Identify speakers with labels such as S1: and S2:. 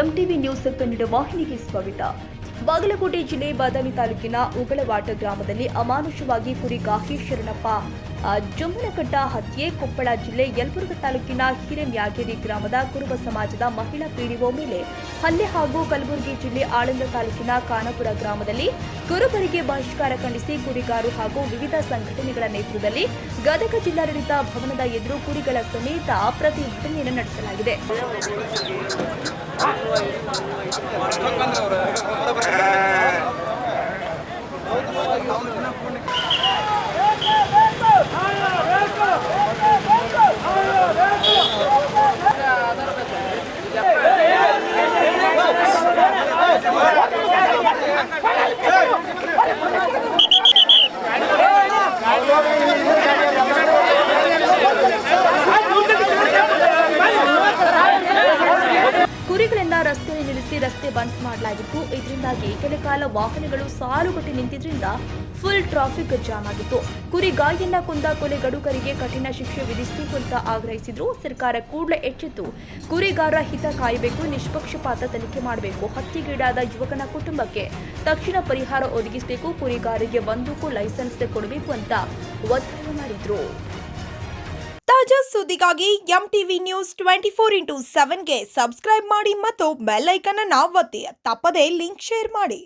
S1: MTV news Kannada ವಾಹಿನಿಗೆ ಸ್ವಾಗತ. ಬಾಗಲಕೋಟೆ ಜಿಲ್ಲೆ ಬಾದಾಮಿ ತಾಲೂಕಿನ ಉಗಳವಾಟ ಗ್ರಾಮದಲ್ಲಿ ಅಮಾನುಷವಾಗಿ ಕುರಿ ಗಾಹಿ ಶರಣಪ್ಪ ಜಮ್ಮನಕಟ್ಟ ಹತ್ಯೆ. ಕೊಪ್ಪಳ ಜಿಲ್ಲೆ ಯಲಬುರ್ಗಾ ತಾಲೂಕಿನ ಹಿರೇಮ್ಯಾಗೇರಿ ಗ್ರಾಮದ ಕುರುಬ ಸಮಾಜದ ಮಹಿಳಾ ಪಿಡಿಒ ಮೇಲೆ ಹಲ್ಲೆ ಹಾಗೂ ಕಲಬುರಗಿ ಜಿಲ್ಲೆ ಆಳಂದ ತಾಲೂಕಿನ ಖಾನಾಪುರ ಗ್ರಾಮದಲ್ಲಿ ಕುರುಬರಿಗೆ ಬಹಿಷ್ಕಾರ ಖಂಡಿಸಿ ಕುರಿಗಾರು ಹಾಗೂ ವಿವಿಧ ಸಂಘಟನೆಗಳ ನೇತೃತ್ವದಲ್ಲಿ ಗದಗ ಜಿಲ್ಲಾಡಳಿತ ಭವನದ ಎದುರು ಕುರಿಗಳ ಸಮೇತ ಪ್ರತಿಭಟನೆಯನ್ನು ನಡೆಸಲಾಗಿದೆ. ಕುರಿಗಳನ್ನ ರಸ್ತೆಯಲ್ಲಿ ನಿಲ್ಲಿಸಿ ರಸ್ತೆ ಬಂದ್ ಮಾಡಲಾಗಿತ್ತು. ಇದರಿಂದಾಗಿ ಕೆಲ ಕಾಲ ವಾಹನಗಳು ಸಾಲುಗಟ್ಟಿ ನಿಂತಿದ್ರಿಂದ ಫುಲ್ ಟ್ರಾಫಿಕ್ ಜಾಮ್ ಆಗಿತ್ತು. ಕುರಿಗಾಯಿಯನ್ನ ಕೊಂದ ಕೊಲೆಗಡುಕರಿಗೆ ಕಠಿಣ ಶಿಕ್ಷೆ ವಿಧಿಸಬೇಕು ಅಂತ ಆಗ್ರಹಿಸಿದ್ರು. ಸರ್ಕಾರ ಕೂಡಲೇ ಎಚ್ಚೆತ್ತು ಕುರಿಗಾರರ ಹಿತ ಕಾಯಬೇಕು, ನಿಷ್ಪಕ್ಷಪಾತ ತನಿಖೆ ಮಾಡಬೇಕು, ಹತ್ಯೆಗೀಡಾದ ಯುವಕನ ಕುಟುಂಬಕ್ಕೆ ತಕ್ಷಣ ಪರಿಹಾರ ಒದಗಿಸಬೇಕು, ಕುರಿಗಾರರಿಗೆ ಬಂದೂಕು ಲೈಸೆನ್ಸ್ ಕೊಡಬೇಕು ಅಂತ ಒತ್ತಾಯ ಮಾಡಿದ್ರು.
S2: ತಾಜಾ ಸುದ್ದಿಗಾಗಿ ಎಂಟಿವಿ ನ್ಯೂಸ್ 24x7ಗೆ ಸಬ್ಸ್ಕ್ರೈಬ್ ಮಾಡಿ ಮತ್ತು ಬೆಲ್ ಐಕಾನ್ ಅನ್ನು ಒತ್ತಿ. ತಪ್ಪದೇ ಲಿಂಕ್ ಶೇರ್ ಮಾಡಿ.